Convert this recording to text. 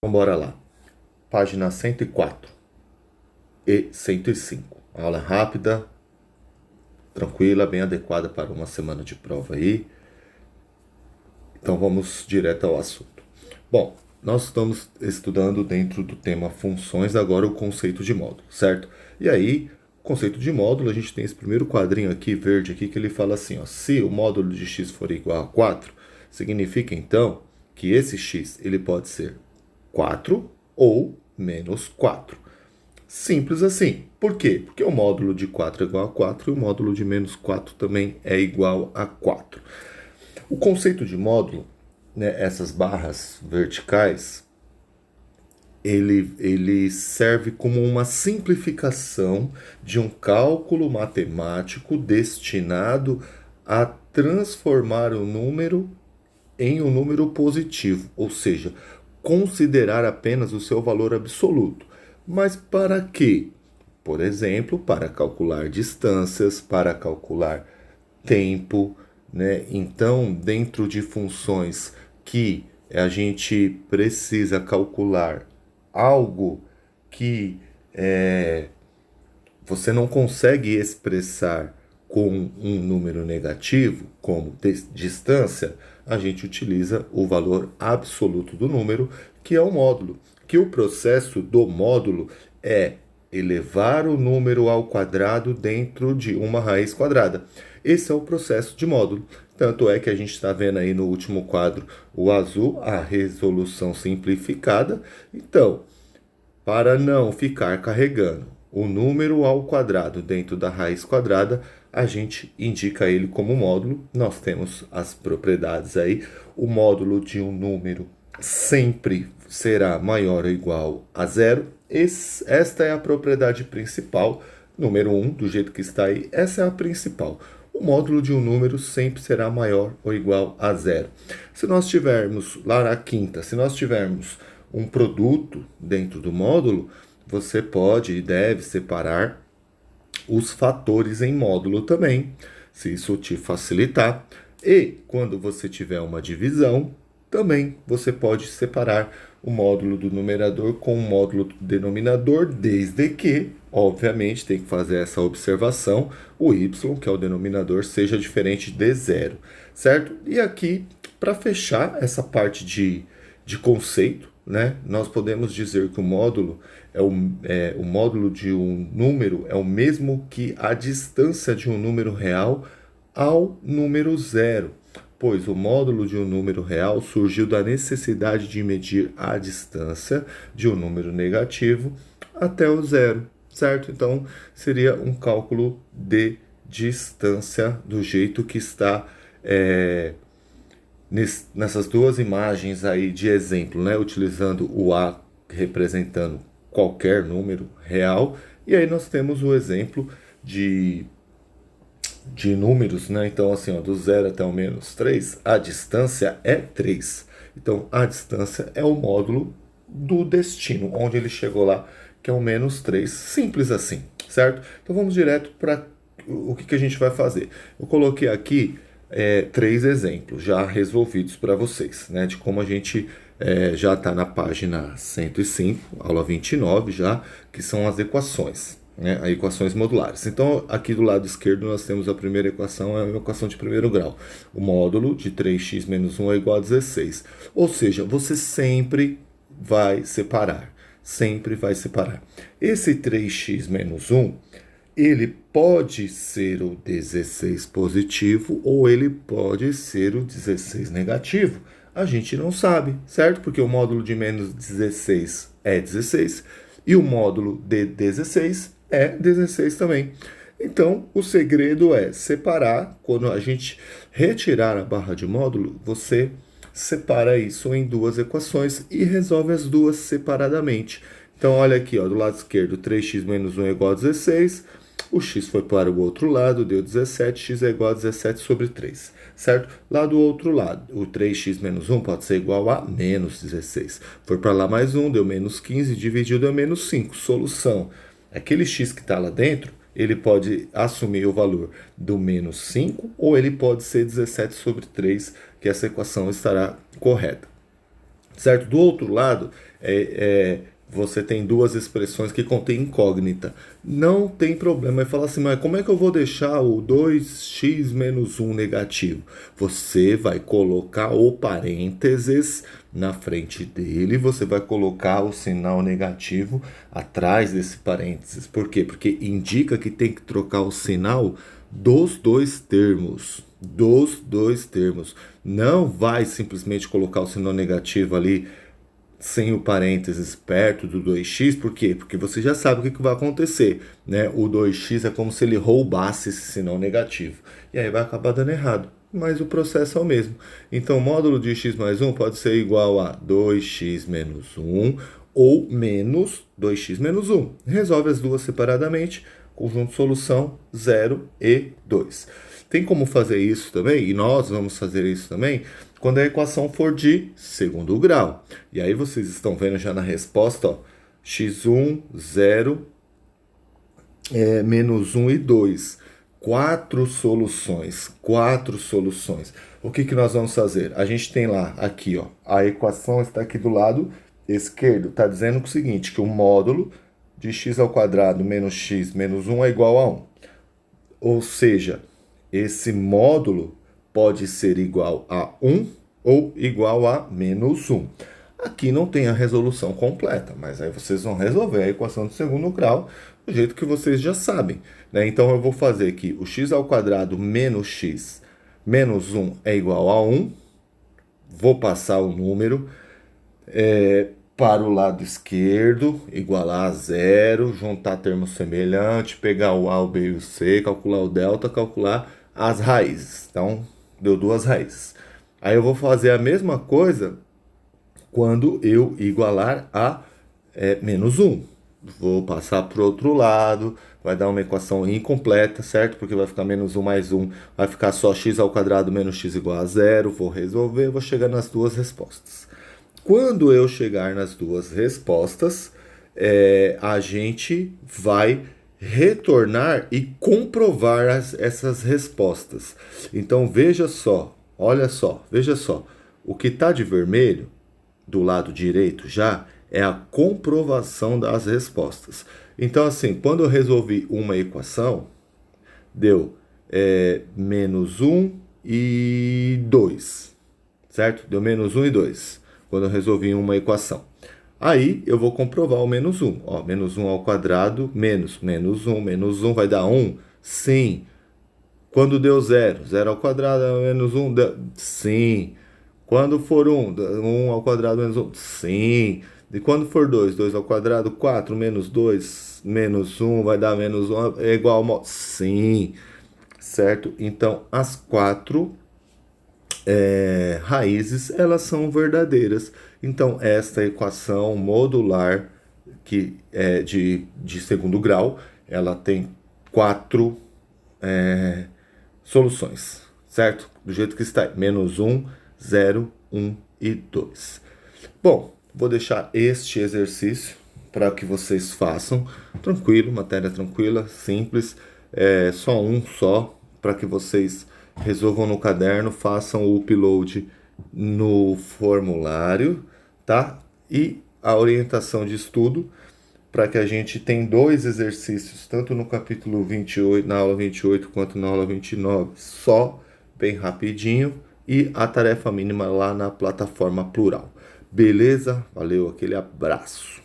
Então, bora lá. Página 104 e 105. Aula rápida, tranquila, bem adequada para uma semana de prova aí. Então, vamos direto ao assunto. Bom, nós estamos estudando dentro do tema funções agora o conceito de módulo, certo? E aí, o conceito de módulo, a gente tem esse primeiro quadrinho aqui, verde aqui, que ele fala assim, ó, se o módulo de x for igual a 4, significa então que esse x ele pode ser 4 ou menos 4. Simples assim. Por quê? Porque o módulo de 4 é igual a 4 e o módulo de menos 4 também é igual a 4. O conceito de módulo, né, essas barras verticais, ele serve como uma simplificação de um cálculo matemático destinado a transformar o número em um número positivo, ou seja, considerar apenas o seu valor absoluto. Mas para quê? Por exemplo, para calcular distâncias, para calcular tempo, né? Então, dentro de funções que a gente precisa calcular algo que você não consegue expressar com um número negativo, como distância, a gente utiliza o valor absoluto do número, que é o módulo. Que o processo do módulo é elevar o número ao quadrado dentro de uma raiz quadrada. Esse é o processo de módulo. Tanto é que a gente está vendo aí no último quadro, o azul, a resolução simplificada. Então, para não ficar carregando o número ao quadrado dentro da raiz quadrada, a gente indica ele como módulo. Nós temos as propriedades aí. O módulo de um número sempre será maior ou igual a zero. Esta é a propriedade principal, número 1, do jeito que está aí. Essa é a principal. O módulo de um número sempre será maior ou igual a zero. Se nós tivermos, lá na quinta, se nós tivermos um produto dentro do módulo, você pode e deve separar os fatores em módulo também, se isso te facilitar. E quando você tiver uma divisão, também você pode separar o módulo do numerador com o módulo do denominador, desde que, obviamente, tem que fazer essa observação, o y, que é o denominador, seja diferente de zero, certo? E aqui, para fechar essa parte de conceito, né, nós podemos dizer que o módulo o módulo de um número é o mesmo que a distância de um número real ao número zero, pois o módulo de um número real surgiu da necessidade de medir a distância de um número negativo até o zero, certo? Então, seria um cálculo de distância do jeito que está nessas duas imagens aí de exemplo, né? Utilizando o A representando qualquer número real, e aí nós temos o exemplo de números, né? Então, assim, ó, do 0 até o menos 3, a distância é 3. Então, a distância é o módulo do destino, onde ele chegou lá, que é o menos 3. Simples assim, certo? Então, vamos direto para o que a gente vai fazer. Eu coloquei aqui 3 exemplos já resolvidos para vocês, né? De como a gente já está na página 105, aula 29 já, que são as equações, né? As equações modulares. Então, aqui do lado esquerdo nós temos a primeira equação, é uma equação de primeiro grau. O módulo de 3x menos 1 é igual a 16. Ou seja, você sempre vai separar. Sempre vai separar. Esse 3x menos 1, ele pode ser o 16 positivo ou ele pode ser o 16 negativo. A gente não sabe, certo? Porque o módulo de menos 16 é 16 e o módulo de 16 é 16 também. Então, o segredo é separar. Quando a gente retirar a barra de módulo, você separa isso em duas equações e resolve as duas separadamente. Então, olha aqui, ó, do lado esquerdo, 3x menos 1 é igual a 16. O x foi para o outro lado, deu 17, x é igual a 17 sobre 3, certo? Lá do outro lado, o 3x menos 1 pode ser igual a menos 16. Foi para lá mais 1, deu menos 15, dividiu, deu menos 5. Solução, aquele x que está lá dentro, ele pode assumir o valor do menos 5 ou ele pode ser 17 sobre 3, que essa equação estará correta. certo? Do outro lado, você tem duas expressões que contêm incógnita. Não tem problema. Ele fala assim, mas como é que eu vou deixar o 2x menos 1 negativo? Você vai colocar o parênteses na frente dele, você vai colocar o sinal negativo atrás desse parênteses. Por quê? Porque indica que tem que trocar o sinal dos dois termos. Dos dois termos. Não vai simplesmente colocar o sinal negativo ali sem o parênteses perto do 2x, por quê? Porque você já sabe o que vai acontecer, né? O 2x é como se ele roubasse esse sinal negativo. E aí vai acabar dando errado. Mas o processo é o mesmo. Então, o módulo de x mais 1 pode ser igual a 2x menos 1 ou menos 2x menos 1. Resolve as duas separadamente. Conjunto de solução 0 e 2. Tem como fazer isso também, e nós vamos fazer isso também, quando a equação for de segundo grau. E aí vocês estão vendo já na resposta, ó, x1, 0, menos 1 e 2. Quatro soluções. O que nós vamos fazer? A gente tem lá, aqui, ó, a equação está aqui do lado esquerdo. Está dizendo o seguinte, que o módulo de x ao quadrado menos x menos 1 é igual a 1. Ou seja, esse módulo pode ser igual a 1 ou igual a menos 1. Aqui não tem a resolução completa, mas aí vocês vão resolver a equação de segundo grau do jeito que vocês já sabem, né? Então eu vou fazer aqui o x ao quadrado menos x menos 1 é igual a 1. Vou passar o número para o lado esquerdo, igualar a 0, juntar termos semelhantes, pegar o A, o B e o C, calcular o delta, calcular as raízes. Então, deu duas raízes. Aí eu vou fazer a mesma coisa quando eu igualar a menos 1. Vou passar para o outro lado, vai dar uma equação incompleta, certo? Porque vai ficar menos 1 mais 1, vai ficar só x ao quadrado menos x igual a 0. Vou resolver, vou chegar nas duas respostas. Quando eu chegar nas duas respostas, a gente vai retornar e comprovar essas respostas. Então veja só, olha só, veja só. O que está de vermelho do lado direito já é a comprovação das respostas. Então assim, quando eu resolvi uma equação, deu menos 1 e 2, certo? Deu menos 1 e 2 quando eu resolvi uma equação. Aí eu vou comprovar o menos 1. Ó, menos 1 ao quadrado, menos 1 vai dar 1? Sim. Quando deu 0, 0 ao quadrado menos 1, sim. Quando for 1, 1 ao quadrado menos 1, sim. E quando for 2, 2 ao quadrado, 4 menos 2, menos 1 vai dar menos 1, é igual a... Sim. Certo? Então, as quatro raízes, elas são verdadeiras. Então, esta equação modular que é de segundo grau, ela tem quatro soluções, certo? Do jeito que está, menos 1, 0, 1 e 2. Bom, vou deixar este exercício para que vocês façam, tranquilo, matéria tranquila, simples, só para que vocês resolvam no caderno, façam o upload no formulário, tá? E a orientação de estudo, para que a gente tenha dois exercícios, tanto no capítulo 28, na aula 28, quanto na aula 29, só, bem rapidinho, e a tarefa mínima lá na plataforma Plural. Beleza? Valeu, aquele abraço.